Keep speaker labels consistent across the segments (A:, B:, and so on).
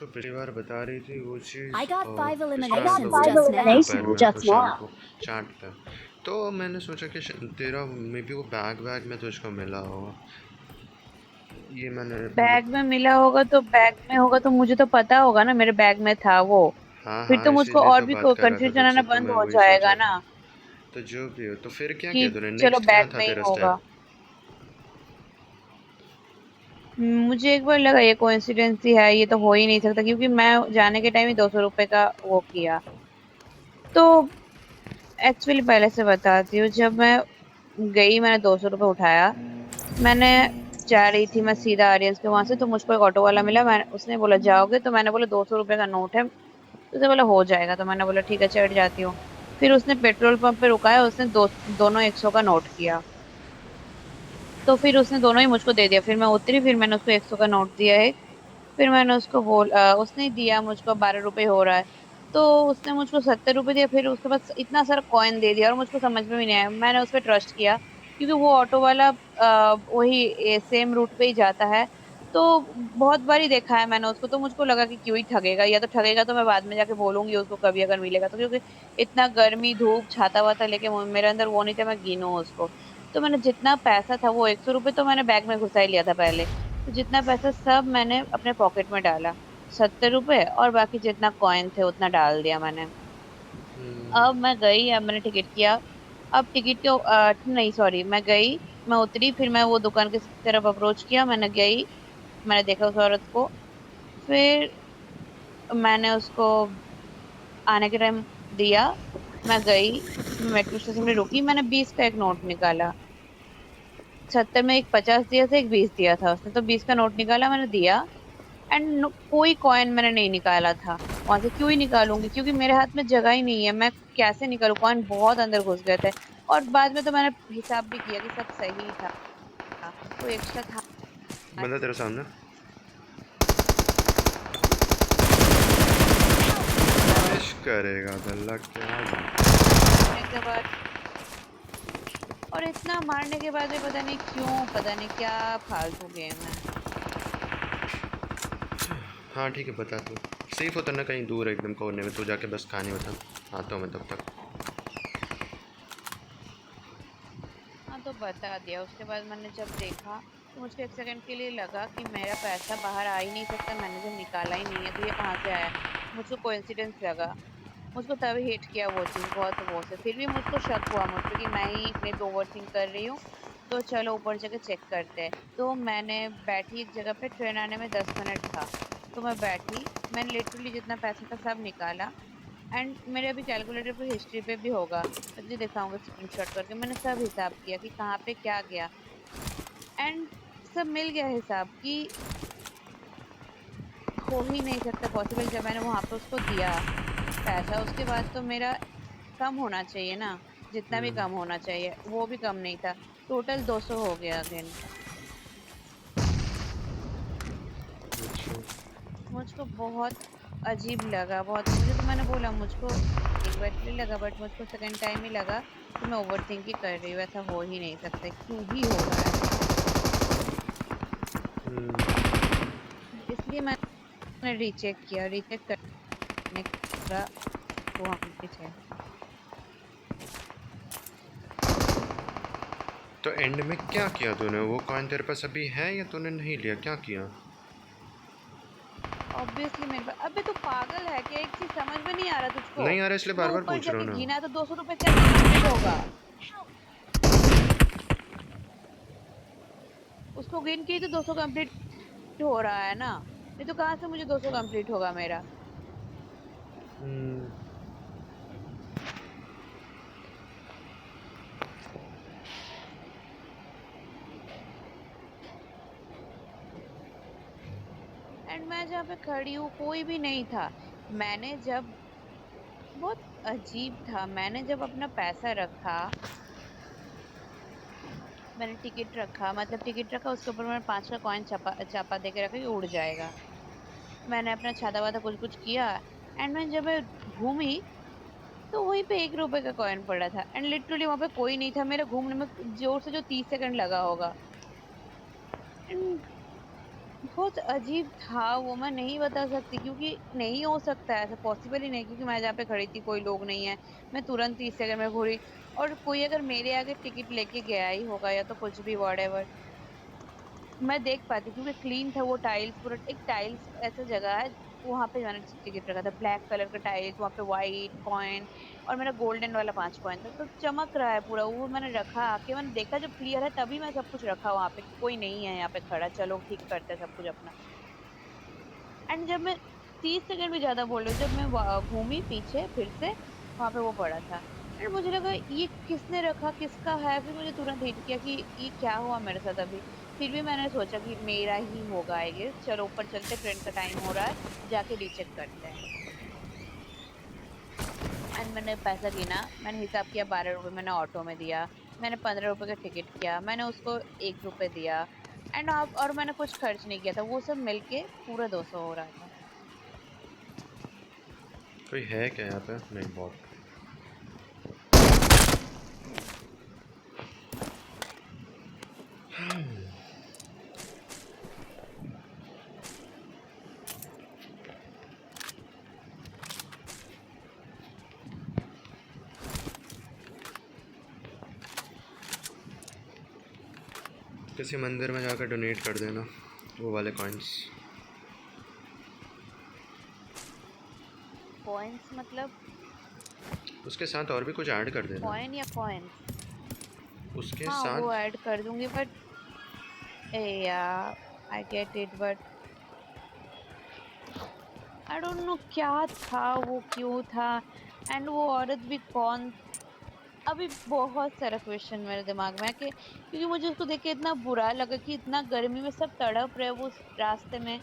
A: तो पिछली बार बता रही थी वो चीज़
B: I got 5
A: दोपहर
B: eliminations
A: में
B: just
A: शाम
B: now.
A: को चाट पे। तो मैंने सोचा कि तेरा मे बी वो बैग में तुझको मिला होगा। ये मैंने
C: बैग में मिला होगा तो बैग में होगा तो मुझे तो पता होगा ना मेरे बैग में था वो।
A: हाँ
C: फिर
A: हाँ,
C: तो मुझको
A: इसीलिए
C: और
A: तो
C: भी
A: बात कर रहा था
C: कंफ्यूजन आना
A: तुझसे, तो
C: बंद
A: मैं
C: हो
A: वही सोच
C: जाएगा
A: रहा था।
C: ना
A: तो जो भी हो, तो फिर क्या
C: कि
A: किया तूने?
C: चलो
A: नेक्स्ट क्या
C: बैग
A: था
C: में ही
A: तेरा
C: होगा।
A: स्टेप?
C: मुझे एक बार लगा ये कोइंसिडेंस ही है, ये तो हो ही नहीं सकता, क्योंकि मैं जाने के टाइम ही 200 रुपए का वो किया। तो एक्चुअली पहले से बताती हूँ, जब मैं गई मैंने 200 रुपये उठाया। मैंने जा रही थी मैं सीधा आर्यंस के वहां से, तो मुझको एक ऑटो वाला मिला। उसने बोला जाओगे, तो मैंने बोला 200 रुपये का नोट है। तो उसने बोला हो जाएगा, तो मैंने बोला ठीक है चढ़ जाती हूँ। फिर उसने पेट्रोल पंप पे रुकाया, उसने दोनों 100 का नोट किया। तो फिर उसने दोनों ही मुझको दे दिया। फिर मैं उतरी, फिर मैंने उसको 100 का नोट दिया है। फिर मैंने उसको उसने दिया मुझको 12 रुपए हो रहा है। तो उसने मुझको 70 रुपए दिया। फिर उसके बाद इतना सारा कॉइन दे दिया और मुझको समझ में भी नहीं आया। मैंने उस पर ट्रस्ट किया, क्योंकि वो ऑटो वाला वही सेम रूट पे ही जाता है। तो बहुत बार ही देखा है मैंने उसको, तो मुझको लगा कि क्यों ही ठगेगा, या तो ठगेगा तो मैं बाद में जाके बोलूंगी उसको कभी अगर मिलेगा तो, क्योंकि इतना गर्मी धूप छाता वाता लेके मेरे अंदर वो नहीं था मैं गिनूं उसको। तो मैंने जितना पैसा था वो 100 रुपये तो मैंने बैग में घुसा ही लिया था पहले। तो जितना पैसा सब मैंने अपने पॉकेट में डाला, 70 रुपए, और बाकी जितना कॉइन थे उतना डाल दिया मैंने। अब मैं गई, अब मैंने टिकट किया। अब टिकट के नहीं सॉरी, मैं गई, मैं उतरी, फिर मैं वो दुकान की तरफ अप्रोच किया। मैंने गई, मैंने देखा उस औरत को। फिर मैंने उसको आने के टाइम दिया। मैं गई, मेट्रो स्टेशन में रुकी, मैंने 20 का एक नोट निकाला। 70 में एक 50 दिया था, एक 20 दिया था उसने, तो 20 का नोट निकाला मैंने दिया। एंड कोई कॉइन मैंने नहीं निकाला था वहां से। क्यों ही निकालूंगी, क्योंकि मेरे हाथ में जगह ही नहीं है। मैं कैसे निकालू, कॉइन बहुत अंदर घुस गए थे। और बाद में तो मैंने हिसाब भी किया कि सब सही था, कोई एक्स्ट्रा था
A: बंदा तेरे सामने फिश करेगा गल्ला क्या
C: नहीं के बाद। और इतना मारने के बाद भी पता नहीं क्यों, पता नहीं क्या फालतू गेम है।
A: हाँ ठीक है, बता तू। सेफ होता ना कहीं दूर एकदम कोने में, तू जाके बस कहानी बता, आता हूँ मैं तब तक।
C: हाँ तो बता दिया। उसके बाद मैंने जब देखा तो मुझको एक सेकंड के लिए लगा कि मेरा पैसा बाहर आ ही नहीं सकता, मैंने जब निकाला ही नहीं है तो ये कहाँ से आया। मुझको कोइंसिडेंस लगा। मुझको तभी हिट किया वो चीज़ बहुत वो से। फिर भी मुझको शक हुआ मुझ पे कि मैं ही मे बी ओवर थिंक कर रही हूँ। तो चलो ऊपर जाके चेक करते हैं। तो मैंने बैठी एक जगह पे, ट्रेन आने में 10 मिनट था। तो मैं बैठी, मैंने लिटरली जितना पैसा था सब निकाला। एंड मेरे अभी कैलकुलेटर पे हिस्ट्री पे भी होगा, मैं तुझे दिखाऊंगा स्क्रीनशॉट करके। मैंने सब हिसाब किया कि कहाँ पे क्या गया। एंड सब मिल गया हिसाब कि हो ही नहीं सकता पॉसिबल। जब मैंने वहां पे उसको दिया पैसा, उसके बाद तो मेरा कम होना चाहिए ना, जितना भी कम होना चाहिए वो भी कम नहीं था। टोटल 200 हो गया अगेन।
A: अच्छा
C: मुझको बहुत अजीब लगा, बहुत। मुझे तो मैंने बोला मुझको एक बार के लिए लगा, बट मुझको सेकंड टाइम ही लगा कि मैं ओवर थिंक ही कर रही हूँ। ऐसा हो ही नहीं सकता, क्यों ही हो रहा है। इसलिए मैंने रीचेक किया, रीचेक करने का 200 है।
A: तो एंड में क्या किया तूने? वो कॉइन तेरे पास अभी है या तूने नहीं लिया? क्या किया?
C: ऑब्वियसली मेरे पास। अबे तू पागल है क्या, एक चीज समझ में नहीं आ रहा तुझको।
A: नहीं आ रहा इसलिए
C: मैं
A: बार बार
C: ऊपर
A: पूछ रहा
C: जाके
A: हूँ ना।
C: गिना तो 200 रुपए कैसे कंप्लीट होगा। उसको गिन के ही तो 200 कंप्लीट हो रहा है ना, नहीं तो कहाँ से मुझे 200 कंप्लीट होगा मेरा। एंड मैं जहाँ पे खड़ी हूँ कोई भी नहीं था। मैंने जब, बहुत अजीब था, मैंने जब अपना पैसा रखा, मैंने टिकट रखा, मतलब टिकट रखा, उसके ऊपर मैंने 5 का कॉइन छापा छापा दे के रखा कि उड़ जाएगा। मैंने अपना छाता वाता कुछ कुछ किया। एंड मैं जब मैं घूमी तो वहीं पे 1 रुपए का कॉइन पड़ा था। एंड लिटरली वहां पे कोई नहीं था। मेरे घूमने में जोर से जो 30 सेकंड लगा होगा। एंड बहुत अजीब था वो, मैं नहीं बता सकती क्योंकि नहीं हो सकता है ऐसा, पॉसिबल ही नहीं, क्योंकि मैं जहाँ पे खड़ी थी कोई लोग नहीं है, मैं तुरंत 30 सेकंड में घूरी, और कोई अगर मेरे आगे टिकट लेके गया ही होगा या तो कुछ भी whatever, मैं देख पाती क्योंकि क्लीन था वो टाइल्स पूरा, एक टाइल्स ऐसा जगह है वहां पे मैंने टिकट रखा था, ब्लैक कलर का टाइल्स, वहां पे व्हाइट कॉइन और मेरा गोल्डन वाला 5 कॉइन था, तो चमक रहा है पूरा वो, मैंने रखा आके, मैंने देखा जब क्लियर है तभी मैं सब कुछ रखा वहां पे कि कोई नहीं है यहाँ पे खड़ा, चलो ठीक करते हैं सब कुछ अपना। एंड जब मैं 30 सेकंड भी ज्यादा बोल रही हूँ, जब मैं घूमी पीछे फिर से वहां पे वो पड़ा था, एंड मुझे लगा ये किसने रखा, किसका है, फिर मुझे तुरंत हिट किया कि ये क्या हुआ मेरे साथ अभी। फिर भी मैंने सोचा कि मेरा ही होगा आई गेस, चलो ऊपर चलते, ट्रेन का टाइम हो रहा है, जाके रीचेक करते हैं। एंड मैंने पैसा गिना, मैंने हिसाब किया, 12 रुपए मैंने ऑटो में दिया, मैंने 15 रुपए का टिकट किया, मैंने उसको 1 रुपए दिया, एंड आप, और मैंने कुछ खर्च नहीं किया था, वो सब मिलके पूरा 200 हो रहा था।
A: कोई है क्या यहाँ पे? नहीं, बहुत। किसी मंदिर में जाकर डोनेट कर देना वो वाले कॉइन्स।
C: कॉइन्स मतलब
A: उसके साथ और भी कुछ ऐड कर देना।
C: कॉइन या कॉइन्स?
A: उसके
C: हाँ वो
A: साथ।
C: ऐड कर दूंगी, बट यार I get it, but I don't know क्या था वो, क्यों था, एंड वो औरत भी कौन। अभी बहुत सारा क्वेश्चन मेरे दिमाग में है कि क्योंकि मुझे उसको देख के इतना बुरा लगा कि इतना गर्मी में सब तड़प रहे वो उस रास्ते में।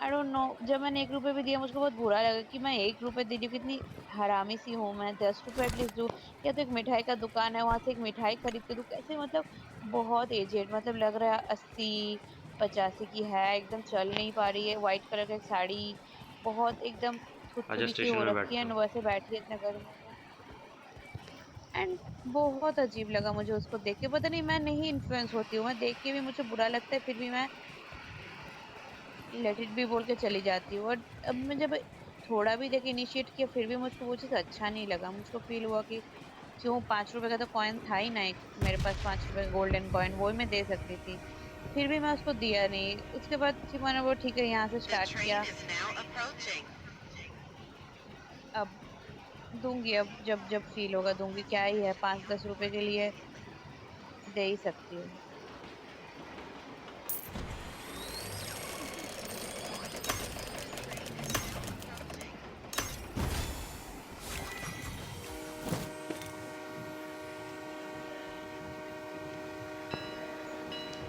C: आई डोंट नो, जब मैंने 1 रुपए भी दिया मुझको बहुत बुरा लगा कि मैं 1 रुपए दे रही हूँ, कितनी हरामी सी हूँ मैं, 10 रुपए एटलीस्ट दूँ। या तो एक मिठाई का दुकान है वहां से एक मिठाई खरीद के दूँ, कैसे मतलब। बहुत एजेड, मतलब लग रहा है 80 85 की है, एकदम चल नहीं पा रही है, व्हाइट कलर का एक साड़ी, बहुत एकदम
A: आजा
C: थुथुली सी
A: स्टेशन
C: हो
A: में
C: रखी है,
A: बैठते
C: एंड
A: हो।
C: वैसे बैठ रही है इतने गर्मी में। एंड बहुत अजीब लगा मुझे उसको देख के, पता नहीं, मैं नहीं इन्फ्लुएंस होती हूँ, मैं देख के भी मुझे बुरा लगता है फिर भी मैं लेट इट बी बोल के चली जाती हूँ, और अब मैं जब थोड़ा भी देख इनिशिएट किया फिर भी मुझको वो चीज अच्छा नहीं लगा, मुझको फील हुआ कि क्यों, 5 रुपए का तो कॉइन था ही ना एक, मेरे पास 5 रुपए का गोल्डन कॉइन, वो ही मैं दे सकती थी, फिर भी मैं उसको दिया नहीं। उसके बाद फिर मैंने वो ठीक है यहाँ से
B: The
C: स्टार्ट
B: train
C: किया,
B: is now approaching.
C: अब दूंगी, अब जब जब फील होगा दूंगी, क्या ही है, 5 10 रुपए के लिए दे ही सकती हूँ।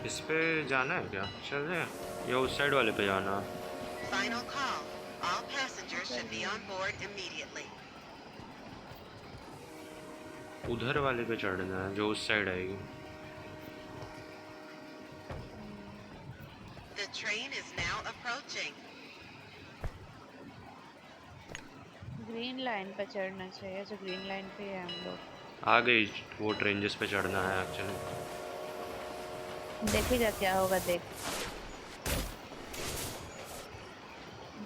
A: इस पे जाना है क्या? चल रहे हैं या उस साइड वाले पे जाना?
B: Final call. All passengers
C: चल
B: should be
C: रही
B: on
C: हूँ।
B: board immediately.
A: उधर वाले पे चढ़ना है जो उस साइड आएगी।
B: The train is now approaching.
C: Green line पे चढ़ना चाहिए, जो ग्रीन लाइन पे है हम लोग।
A: आ गई वो ट्रेन जिस पे चढ़ना है एक्चुअली।
C: देखेगा क्या होगा, देख,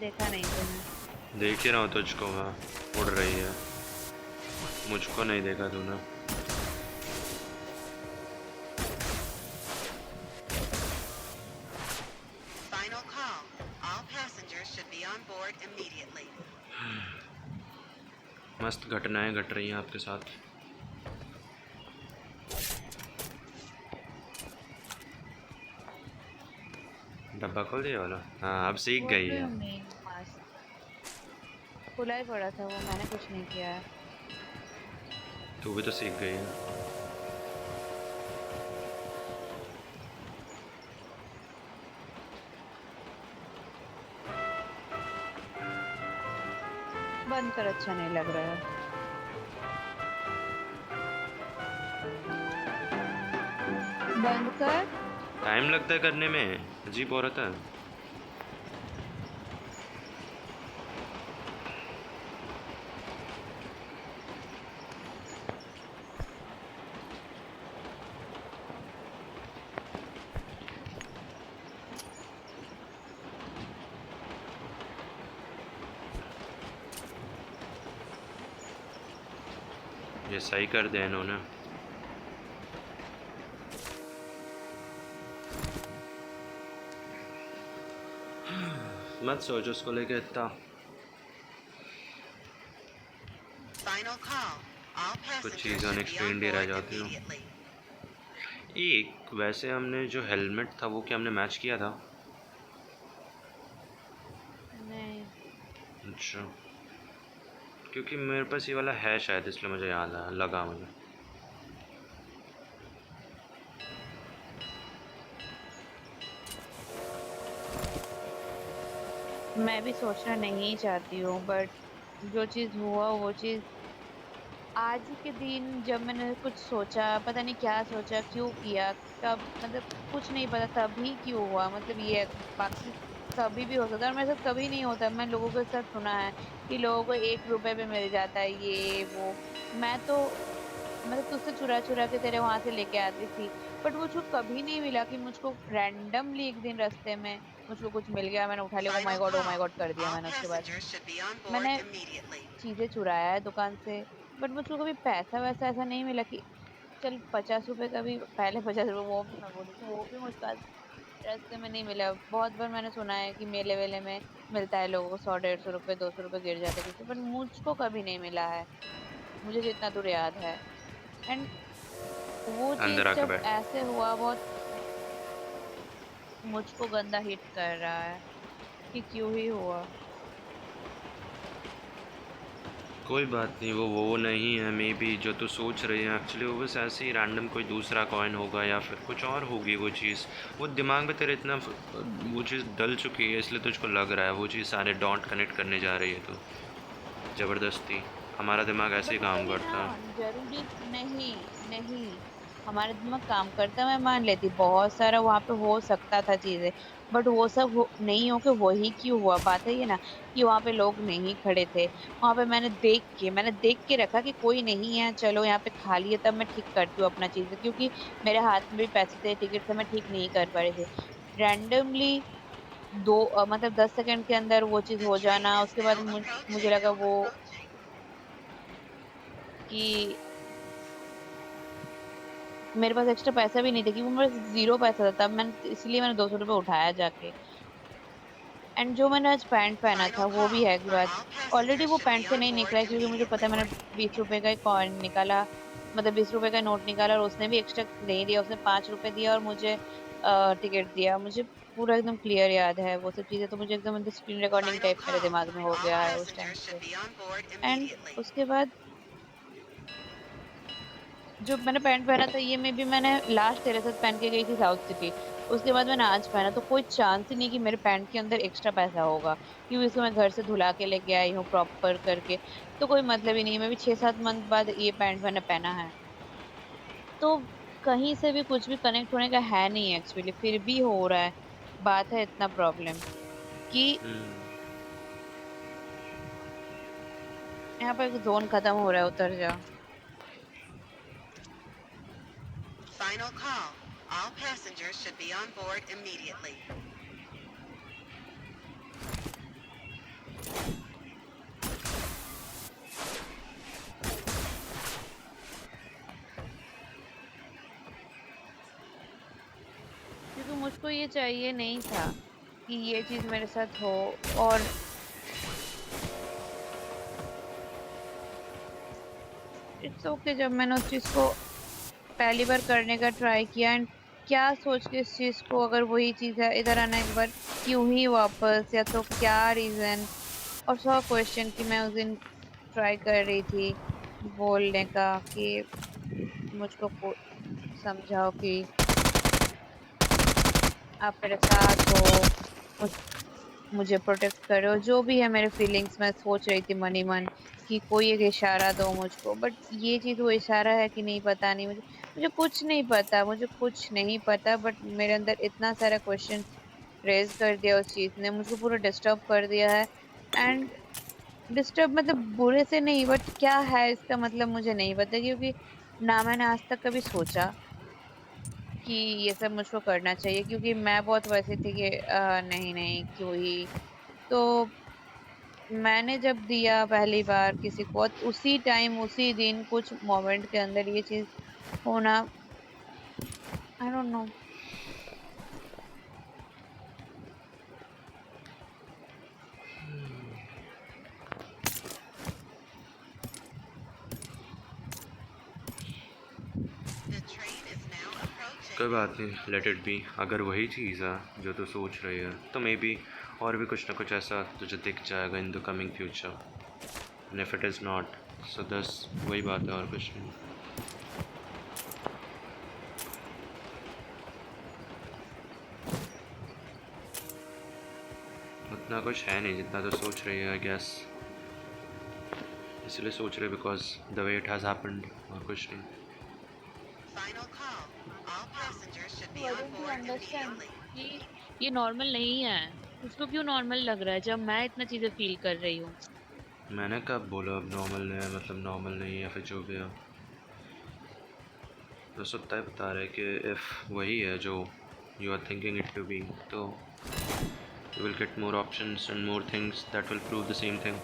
C: देखा नहीं तूने?
A: देख ही रहा हूँ तुझको मैं। उड़ रही है। मुझको नहीं देखा तूने।
B: Final call. All passengers should be on board immediately.
A: मस्त घटनाएं घट रही हैं आपके साथ। डब्बा खोल दिया वाला? हाँ, अब सीख
C: व्हाट
A: गई
C: डू
A: है।
C: यू मीन मस्त? खुला ही पड़ा था वो, मैंने कुछ नहीं किया है।
A: तू भी तो सीख गई है।
C: बंद कर, अच्छा नहीं लग रहा है। बंद कर।
A: टाइम लगता है करने में। अजीब औरत है। ये सही कर दिया इन्होंने। मत सोच उसको लेके इतना,
B: Final call. All
A: कुछ
B: passengers
A: चीज़ें
B: should be on
A: अनएक्सप्लेन्ड ही रह
B: board
A: जाती हैं।
B: immediately.
A: एक वैसे हमने जो हेलमेट था वो क्या हमने मैच किया था?
C: नहीं,
A: अच्छा, क्योंकि मेरे पास ये वाला है शायद, इसलिए मुझे याद आया, लगा मुझे।
C: मैं भी सोचना नहीं चाहती हूँ, बट जो चीज़ हुआ वो चीज़ आज ही के दिन जब मैंने कुछ सोचा, पता नहीं क्या सोचा, क्यों किया, कब, मतलब कुछ नहीं पता तभी क्यों हुआ, मतलब ये बाकी कभी भी हो सकता है और मेरे साथ कभी नहीं होता। मैं लोगों के साथ सुना है कि लोगों को 1 रुपए पे मिल जाता है ये वो। मैं तो मतलब तुझसे चुरा चुरा के तेरे वहां से लेके आती थी, बट मुझको कभी नहीं मिला कि मुझको रैंडमली एक दिन रास्ते में मुझको कुछ मिल गया, मैंने उठा लिया,
B: Final
C: oh my
B: call.
C: God कर दिया
B: All
C: मैंने। उसके बाद
B: passengers should be on board
C: मैंने
B: immediately.
C: चीजें चुराया है दुकान से, बट मुझको कभी पैसा वैसा ऐसा नहीं मिला कि चल 50 रुपए का भी, पहले 50 रुपए वो भी मैं बोली तो वो भी मुझको आज रास्ते में नहीं मिला। बहुत बार मैंने सुना है कि मेले वेले में मिलता है लोगों को, 100 150 रुपए 200 रुपए गिर जाते हैं किसी, बट मुझको कभी नहीं मिला है, मुझे जितना दूर याद है। एंड वो
A: अंदर
C: चीज
A: आके
C: जब
A: बैठ।
C: ऐसे हुआ, बहुत मुझको गंदा हिट कर रहा है कि क्यों ही हुआ।
A: कोई बात नहीं, वो नहीं है, मे बी जो तू सोच रही है एक्चुअली वो बस ऐसे ही रैंडम कोई दूसरा कॉइन होगा या फिर कुछ और होगी वो चीज़। वो दिमाग में तेरे इतना वो चीज़ डल चुकी है इसलिए तुझको लग रहा है वो चीज़ सारे डॉट कनेक्ट करने जा रही है तो ज़बरदस्ती। हमारा दिमाग ऐसे ही
C: बट
A: काम
C: वही ना,
A: करता है।
C: जरूरी नहीं, नहीं, हमारा दिमाग काम करता है, मैं मान लेती, बहुत सारा वहां पे हो सकता था चीजें, बट वो सब नहीं हो के वही क्यों हुआ। बात है ये ना कि वहां पे लोग नहीं खड़े थे, वहां पे मैंने देख के रखा कि कोई नहीं है, चलो यहाँ पे खाली है, तब मैं ठीक करती हूँ अपना चीजें, क्योंकि मेरे हाथ में भी पैसे थे, टिकट थे, मैं ठीक नहीं कर पा रही थी। रैंडमली मतलब 10 सेकंड के अंदर वो चीज
B: The
C: हो
B: train
C: जाना,
B: is
C: उसके बाद
B: now
C: मुझे
B: approaching.
C: लगा वो कि मेरे पास एक्स्ट्रा पैसा भी नहीं था, क्योंकि मेरे पास 0 पैसा था तब, मैंने इसलिए मैंने 200 रुपये उठाया जाके। एंड जो मैंने आज पैंट पहना था
B: Final
C: वो भी
B: call.
C: है की बात,
B: All
C: ऑलरेडी
B: passengers
C: वो
B: should
C: पैंट
B: be
C: से
B: on
C: नहीं
B: board
C: निकला है, क्योंकि मुझे पता है,
B: immediately.
C: मैंने 20 रुपए का कॉइन निकाला, मतलब 20 रुपए का नोट निकाला, और उसने भी एक्स्ट्रा नहीं दिया, उसने 5 रुपए दिया और मुझे टिकट दिया। मुझे पूरा एकदम क्लियर याद है वो सब चीजें, तो मुझे एकदम स्क्रीन रिकॉर्डिंग
B: Final
C: टाइप मेरे
B: call.
C: दिमाग में हो
B: All
C: गया है उस टाइम
B: passengers should
C: से।
B: be on board
C: and
B: immediately.
C: उसके बाद जो मैंने पैंट पहना था ये में भी मैंने लास्ट तेरे साथ पहन के गई थी साउथ सिटी, उसके बाद मैंने आज पहना, तो कोई चांस ही नहीं कि मेरे पैंट के अंदर एक्स्ट्रा पैसा होगा, क्योंकि इसको मैं घर से धुला के लेके आई हूँ प्रॉपर करके, तो कोई मतलब ही नहीं है। मैं भी 6 7 मंथ बाद ये पैंट मैंने पहना है, तो कहीं से भी कुछ भी कनेक्ट होने का है नहीं एक्चुअली, फिर भी हो रहा है। बात है इतना प्रॉब्लम कि यहाँ पर जोन खत्म हो रहा है, उतर जा।
B: Final call. All passengers should be on board immediately.
C: क्योंकि मुझको ये चाहिए नहीं था कि ये चीज मेरे साथ हो, और इट्स ओके। जब मैंने उस चीज को पहली बार करने का ट्राई किया, एंड क्या सोच के इस चीज को, अगर वही चीज है इधर आना एक बार, क्यों ही वापस, या तो क्या रीजन, और 100 क्वेश्चन कि मैं उस दिन ट्राई कर रही थी बोलने का कि मुझको समझाओ कि आप मेरे साथ हो, मुझ, मुझे प्रोटेक्ट करो, जो भी है मेरे फीलिंग्स, मैं सोच रही थी मनी मन कि कोई एक इशारा दो मुझको, बट ये चीज वो इशारा है कि नहीं पता नहीं, मुझे कुछ नहीं पता, मुझे कुछ नहीं पता, बट मेरे अंदर इतना सारा क्वेश्चन रेज कर दिया उस चीज ने, मुझको पूरा डिस्टर्ब कर दिया है। एंड डिस्टर्ब मतलब बुरे से नहीं, बट क्या है इसका मतलब मुझे नहीं पता, क्योंकि ना मैंने आज तक कभी सोचा कि ये सब मुझको करना चाहिए, क्योंकि मैं बहुत वैसे थी कि नहीं नहीं क्यों ही। तो मैंने जब दिया पहली बार किसी को, उसी टाइम उसी दिन कुछ मोमेंट के अंदर ये चीज होना, I don't know.
B: The train is now approaching.
A: कोई बात नहीं, लेट इट बी। अगर वही चीज़ है जो तू सोच रही है तो मे बी और भी कुछ ना कुछ ऐसा तुझे दिख जाएगा in the coming future. And if it is not so दस वही बात है और कुछ नहीं। उतना कुछ है नहीं जितना तो सोच रही है आई गेस, इसलिए सोच रहे because the way it has happened और कुछ नहीं।
B: Final call. All passengers should be
C: Why
B: on
C: don't you
B: board
C: understand
B: immediately.
C: कि ये नॉर्मल नहीं है? उसको क्यों नॉर्मल लग रहा है जब मैं इतना चीजें फील कर रही हूँ?
A: मैंने कब बोला अब नॉर्मल नहीं है, मतलब नॉर्मल नहीं है या फिर जो भी है। तो सुत्ता ही बता रहा है कि इफ़ वही है जो you are thinking it to be, तो you will get more options and more things that will prove the same thing.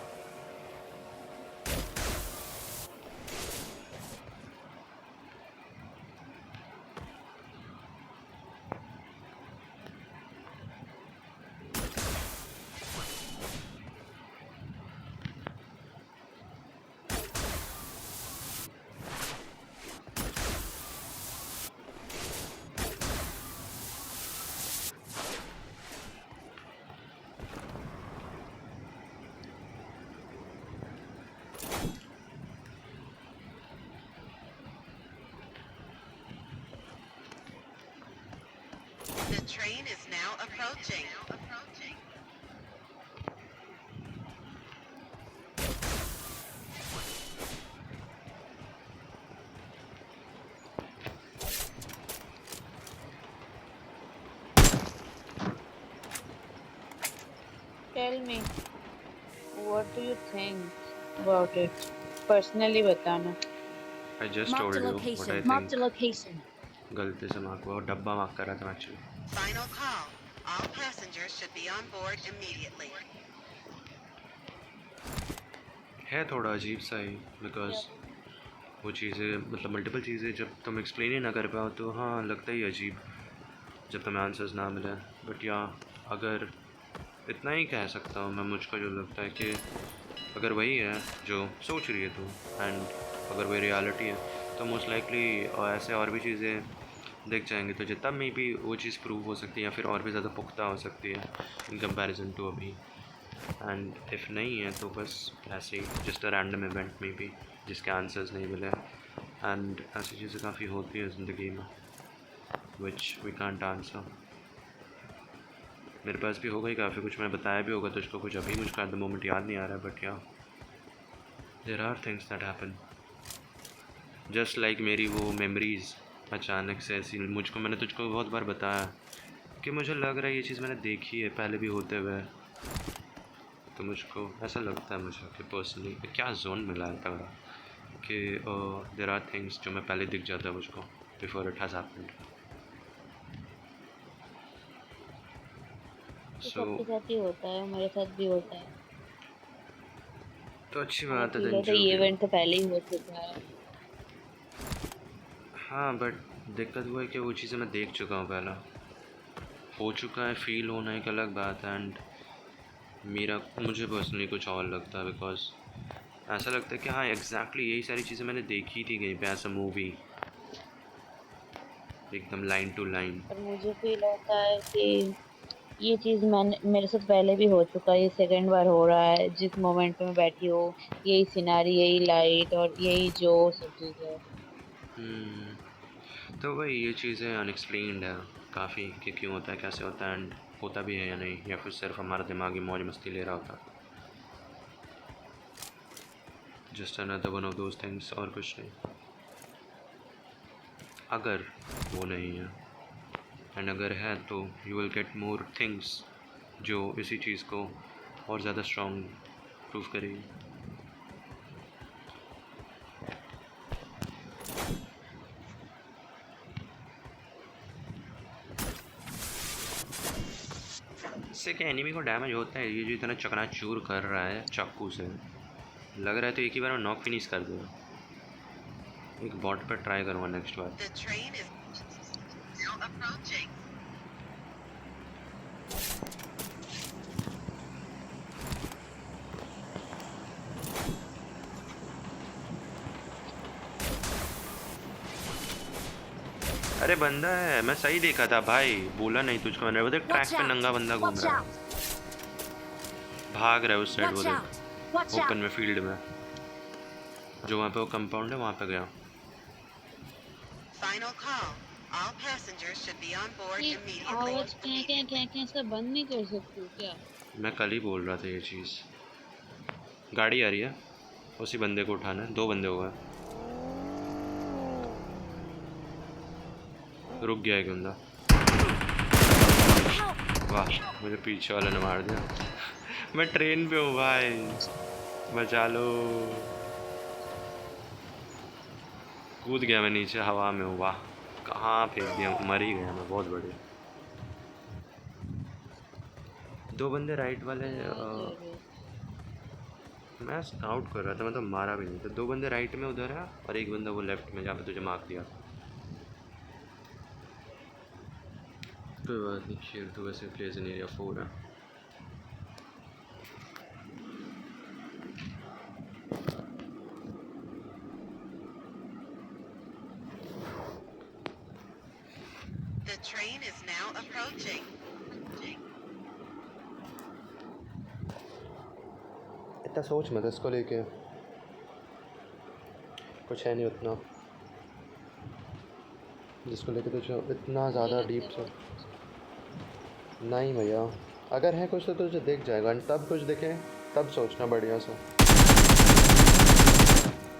B: The train is now approaching.
C: Tell me what do you think about it, personally बताना।
A: I just
D: Marked
A: told
D: a
A: you what
D: location.
A: I
D: Marked a
A: think.
D: location.
A: गलती से mark हुआ, डब्बा mark कर रहा था actually.
B: Final call. All passengers should be on board immediately.
A: है थोड़ा अजीब सा ही बिकॉज वो चीज़ें मतलब मल्टीपल चीज़ें जब तुम एक्सप्लेन ही ना कर पाओ तो हाँ लगता ही अजीब जब तुम्हें आंसर्स ना मिले। बट या अगर इतना ही कह सकता हूँ मैं, मुझको जो लगता है कि अगर वही है जो सोच रही है तू एंड अगर वही रियलिटी है तो मोस्ट लाइकली ऐसे और भी चीज़ें दिख जाएंगी तुझे, तब मे बी वो चीज़ प्रूव हो सकती है या फिर और भी ज़्यादा पुख्ता हो सकती है इन कंपैरिजन टू अभी। एंड इफ़ नहीं है तो बस ऐसे ही जस्ट अ रैंडम इवेंट में भी जिसके आंसर्स नहीं मिले। एंड ऐसी चीज़ें काफ़ी होती हैं ज़िंदगी में विच वी कांट आंसर। मेरे पास भी होगा ही काफ़ी कुछ, मैंने बताया भी होगा तुझको कुछ, अभी मुझको एट द मोमेंट याद नहीं आ रहा है। But yeah there are things that happen just like मेरी वो मेमोरीज़ अचानक से ऐसी मुझको, मैंने तुझको बहुत बार बताया कि मुझे लग रहा है ये चीज़ मैंने देखी है पहले भी होते हुए। तो मुझको ऐसा लगता है मुझे कि पर्सनली क्या जोन मिला है तगड़ा कि देयर आर थिंग्स जो मैं पहले दिख जाता है मुझको बिफोर इट हैज़ हैपेंड। सो
C: सबके साथ ही होता है, मेरे साथ भी होता है।
A: तो अच्छी
C: हमें
A: बात है
C: फील
A: दिन
C: होता है
A: जो
C: ये
A: भी हो।
C: इवेंट तो पहले ही हो चुका है।
A: हाँ बट दिक्कत वो है कि वो चीज़ें मैं देख चुका हूँ पहला, हो चुका है, फील होना एक अलग बात है। एंड मुझे पर्सनली कुछ और लगता है बिकॉज ऐसा लगता है कि हाँ एग्जैक्टली यही सारी चीज़ें मैंने देखी थी कहीं पे ऐसा मूवी, एकदम लाइन टू लाइन।
C: पर मुझे फील होता है कि ये चीज मैंने मेरे साथ पहले भी हो चुका है, ये सेकंड बार हो रहा है। जिस मोमेंट पे मैं बैठी हूँ, यही सिनारी, यही लाइट और यही जो सब चीजें।
A: तो वही ये चीज़ें अनएक्सप्लेन्ड है काफ़ी कि क्यों होता है, कैसे होता है एंड होता भी है या नहीं, या फिर सिर्फ हमारा दिमागी मौज मस्ती ले रहा होता। Just another one of those things और कुछ नहीं। अगर वो नहीं है एंड अगर है तो you will get more things जो इसी चीज़ को और ज़्यादा स्ट्रॉन्ग प्रूव करेगी। इसके एनिमी को डैमेज होता है, ये जो इतना चकनाचूर कर रहा है चाकू से, लग रहा है तो एक ही बार में नॉक फिनिश कर देगा। एक बॉट पर ट्राई करूँगा next bar.
B: The train is now approaching.
A: अरे बंदा है, मैं सही देखा था भाई, बोला नहीं तुझको मैंने। वो देख ट्रैक पे नंगा बंदा घूम
D: Watch
A: रहा है,
D: out!
A: भाग रहा है उस साइड। वो
D: Watch
A: देख
D: out! Watch
A: open
D: out!
A: में फील्ड में, जो वहाँ पे वो कंपाउंड है वहाँ पे गया।
B: Final call. All passengers should be on board
E: ये
B: immediately.
E: आवाज क्या इसका बंद नहीं कर सकते हो क्या?
A: मैं कल ही बोल रहा था ये चीज़। गाड़ी आ रही है, उसी बंदे को उठाना है। 2 बंदे हो गए। रुक गया एक बंदा। वाह, मुझे पीछे वाले ने मार दिया। मैं ट्रेन पे हूँ भाई, बचा लो। कूद गया मैं नीचे, हवा में हूँ। वाह, कहाँ फेंक दिया, मर ही गया मैं। बहुत बढ़िया। 2 बंदे राइट वाले मैं स्काउट कर रहा था, मतलब मारा भी नहीं था। 2 बंदे राइट में उधर है और एक बंदा वो लेफ्ट में, जहाँ पे तुझे मार्क दिया। कोई बात नहीं, शेर तो वैसे प्लेस इन एरिया 4 है।
B: The train is now approaching.
A: इतना सोच मत इसको लेके, कुछ है नहीं उतना जिसको लेके तुझे इतना ज़्यादा डीप से। नहीं भैया, अगर है कुछ तो तुझे दिख जाएगा, तब कुछ दिखे तब सोचना बढ़िया से।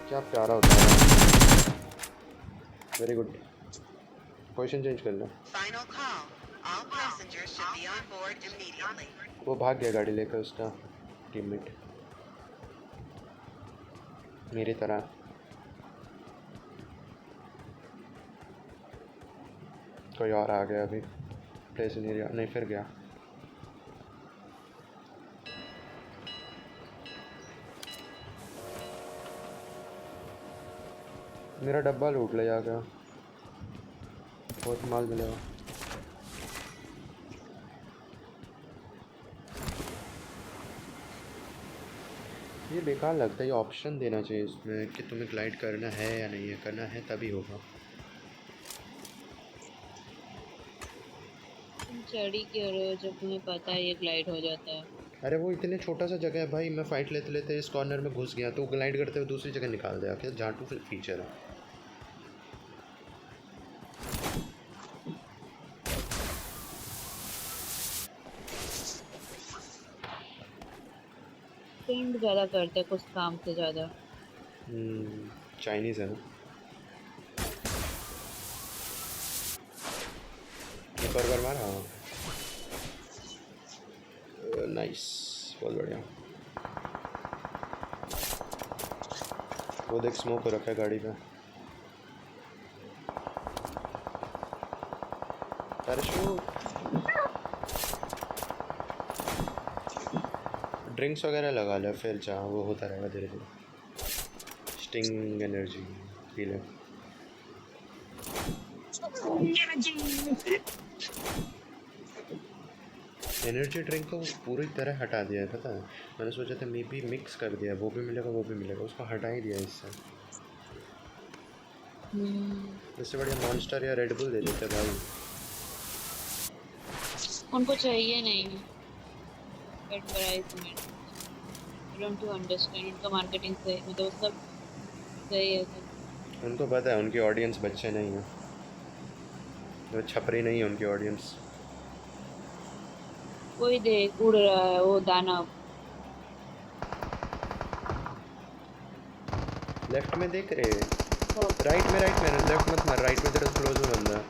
A: क्या प्यारा होता है। वेरी गुड, पोजीशन चेंज कर लो।
B: Final call. All passengers should be on board immediately.
A: वो भाग गया गाड़ी लेकर, उसका टीममेट, मेरी तरह। कोई और आ गया अभी प्लेस इन एरिया। नहीं, फिर गया। मेरा डब्बा लूट ले जाकर, बहुत माल मिलेगा। ये बेकार लगता है, ये ऑप्शन देना चाहिए इसमें कि तुम्हें ग्लाइड करना है या नहीं है। करना है तभी होगा।
E: तुम चढ़ी क्यों रहे हो जब तुम्हें पता है ये ग्लाइड हो जाता है?
A: अरे वो इतने छोटा सा जगह है भाई, मैं फाइट लेते लेते इस कॉर्नर में घुस गया तो ग्लाइड करते हुए दूसरी जगह निकाल दिया। क्या झाटू फीचर है।
E: ट्रेंड ज़्यादा करते हैं कुछ काम से ज़्यादा।
A: चाइनीज़ है ना। बर्गर मारा, नाइस, बहुत बढ़िया। वो देख स्मोक रखा है गाड़ी पे। पैराशूट, ड्रिंक्स वगैरह लगा ले, फिर जहाँ वो होता रहेगा धीरे धीरे। स्टिंग एनर्जी पी ले। एनर्जी ड्रिंक को पूरी तरह हटा दिया है, पता है। मैंने सोचा था मे बी मिक्स कर दिया, वो भी मिलेगा वो भी मिलेगा, उसको हटा ही दिया इससे। इससे बढ़िया मॉन्स्टर या रेड बुल दे देते भाई।
E: उनको चाहिए नहीं एडवर्टाइजमेंट। Don't you understand? उनका मार्केटिंग से मतलब सब सही है सब।
A: उनको पता है उनकी ऑडियंस बच्चे नहीं है, वो छपरी नहीं है उनकी ऑडियंस।
E: कोई देख उड़ रहा है वो दानव।
A: लेफ्ट में देख रहे, राइट में लेफ्ट मत मार, राइट में तेरा क्लोज में बंदा।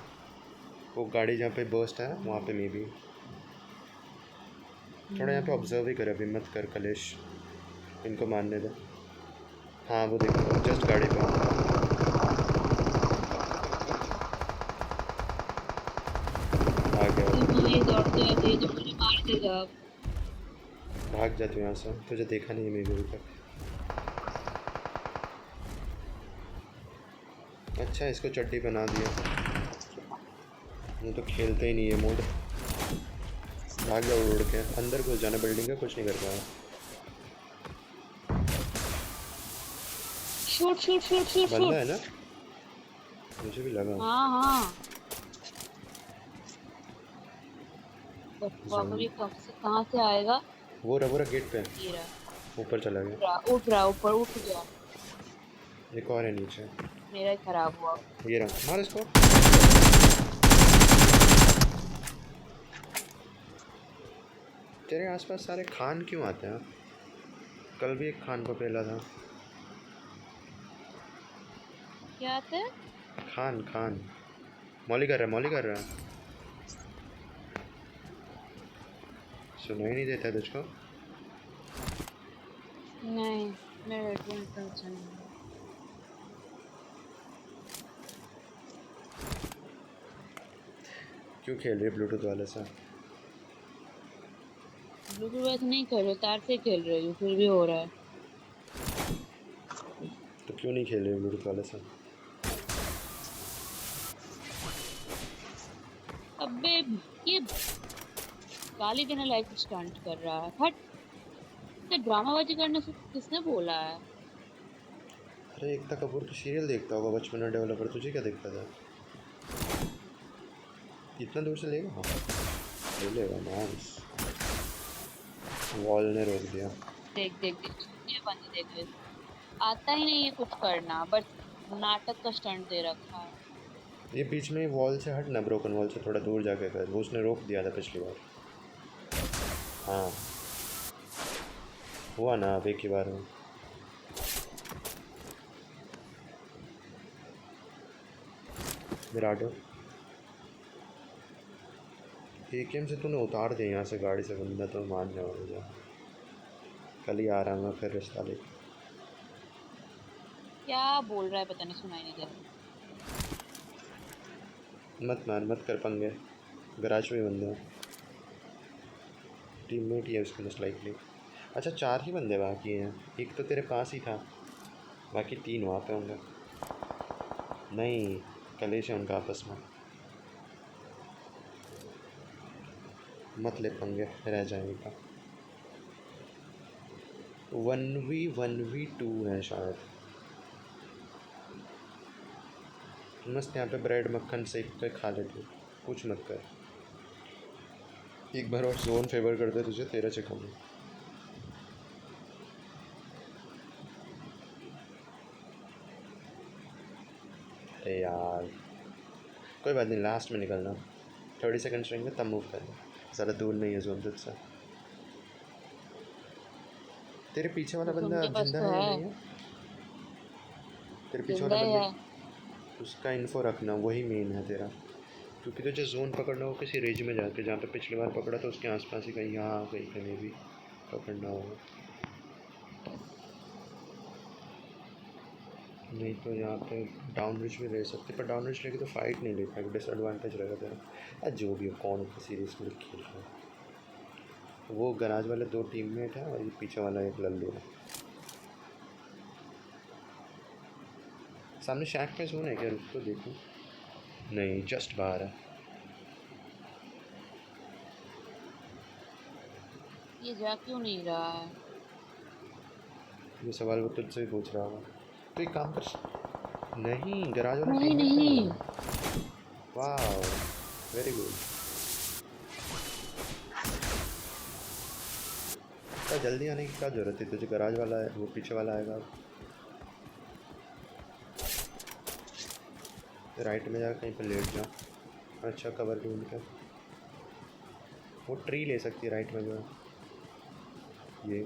A: वो गाड़ी जहाँ पे बर्स्ट है वहाँ पे मे बी थोड़ा यहाँ पे ऑब्जर्व ही कर, अभी मत कर कलेश, इनको मारने दे। हाँ वो देखो जस्ट गाड़ी पे आ गया।
E: ये दौड़ते रहते हैं, जो मुझे मार देगा आप।
A: भाग जा तू यहाँ से, तुझे देखा नहीं है मेरे अभी तक। अच्छा इसको चड्डी पहना दिया, ये तो खेलते ही नहीं है मोड। भाग जा उड़ के, अंदर घुस जाना बिल्डिंग का, कुछ नहीं कर पाया।
E: शूट शूट शूट शूट
A: बंदा
E: शूट।
A: है ना, मुझे भी लगा।
E: हाँ हाँ।
A: Zombie।
E: ये कब से कहाँ से आएगा?
A: वो रहा गेट पे,
E: ये रहा।
A: ऊपर चला गया।
E: उठ रहा ऊपर, उठ गया।
A: एक और है नीचे,
E: मेरा ही खराब हुआ।
A: ये रहा, मार इसको। तेरे आसपास सारे खान क्यों आते हैं? कल भी एक खान को पेला था।
E: क्या आता है?
A: खान खान मौली कर रहा है, मौली कर रहा है। सुनाई नहीं देता तुझको?
E: नहीं, मेरा हेडफोन इतना अच्छा नहीं है।
A: क्यों खेल रही है ब्लूटूथ वाले से?
E: ब्लूटूथ वैसे नहीं खेल रहे, तार से खेल रही हूँ, फिर भी हो रहा है।
A: तो क्यों नहीं खेल रही है ब्लूटूथ वाले से?
E: अबे ये गाली देने लायक स्टंट कर रहा है। हट। इसे ड्रामाबाजी करने से किसने बोला है?
A: अरे एकता कपूर की सीरियल देखता होगा बचपन में डेवलपर, तुझे क्या दिक्कत है? इतना दूर से लेगा? हाँ ले लेगा। नाइस, वॉल ने रोक दिया।
E: देख देख देख, ये बंदी देख ले। आता ही नहीं है कुछ करना, बस नाटक का स्टंट दे रखा है।
A: ये बीच में वॉल से हट ना, ब्रोकन वॉल से थोड़ा दूर जाके कर, वो उसने रोक दिया था पिछली बार। हाँ हुआ ना अब एक ही बार में। विराटो AKM से तूने उतार दिया यहाँ से गाड़ी से बंदा, तो मान जाओ मुझे। कल ही आ रहा मैं फिर रिश्ता लेके।
E: क्या बोल रहा है पता नहीं, सुनाई नहीं दे रहा।
A: मत मार, मत कर पंगे, गराज में बंदे हैं, टीममेट ही है उसके मोस्ट लाइकली। अच्छा 4 ही बंदे बाकी हैं, एक तो तेरे पास ही था, बाकी 3 वहाँ पे होंगे। नहीं कलेश है उनका आपस में, मत ले पंगे, रह जाएगा। 1v1v2 है शायद। मस्त यहाँ पे ब्रेड मक्खन सेक के खा लेते, कुछ मत कर। एक बार और जोन फेवर कर दे तुझे, तेरा चिकन। अरे यार कोई बात नहीं, लास्ट में निकलना, 30 सेकंड्स रहेंगे तब मूव करना, ज़्यादा दूर नहीं है जोन तुझसे। तेरे पीछे वाला
E: तो
A: बंदा
E: उनके पास
A: जिंदा
E: तो
A: है या
E: है।
A: नहीं है? तेरे पीछे
E: जिंदा
A: वाला
E: है।
A: बंदे, उसका इन्फो रखना, वही मेन है तेरा। क्योंकि तुझे जोन पकड़ना हो किसी रेंज में जाके, जहाँ पे पिछली बार पकड़ा तो उसके आसपास ही कहीं, यहाँ कहीं कहीं भी पकड़ना होगा। नहीं तो यहाँ पे डाउन रिच भी ले सकते, पर डाउन रिच लेके तो फाइट नहीं ले पाएगा, डिसएडवांटेज रहेगा तेरा। जो भी हो, कौन सीरियसली खेल रहा है। वो गराज वाले 2 टीममेट हैं और ये पीछे वाला एक लल्लू है। सामने शैक पे जोन है क्या? रुक तो देखूँ। नहीं जस्ट बाहर है।
E: ये जा क्यों नहीं रहा है?
A: ये सवाल वो तुझसे ही पूछ रहा होगा। तो एक काम कर, नहीं गराज वाला
E: नहीं
A: teammate
E: नहीं।
A: है। वाह वेरी गुड। क्या जल्दी आने की क्या ज़रूरत है तुझे? गराज वाला है, वो पीछे वाला आएगा। राइट में जाकर कहीं पर लेट जा। अच्छा कवर ढूंढ के, वो ट्री ले सकती है राइट में जो है, ये।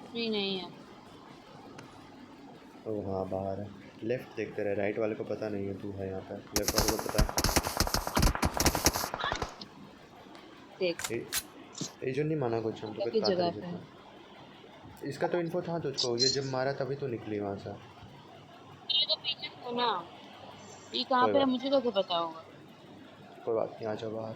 E: फ्री नहीं है।
A: ओ हाँ बाहर है। लेफ्ट देखते रहे, राइट वाले को पता नहीं है तू है यहाँ पर, लेफ्ट वाले को पता
E: देख
A: है। ये जो नहीं माना कुछ, हम तो
E: की जगह पे
A: कहते इसका तो इन्फो था तुझको, ये जब मारा तभी तो निकली वहाँ से।
E: ये तो पीछे था ना, ये कहाँ
A: कोई
E: पे है
A: बात
E: मुझे कैसे पता होगा?
A: कोई बात नहीं, आ जाओ बाहर।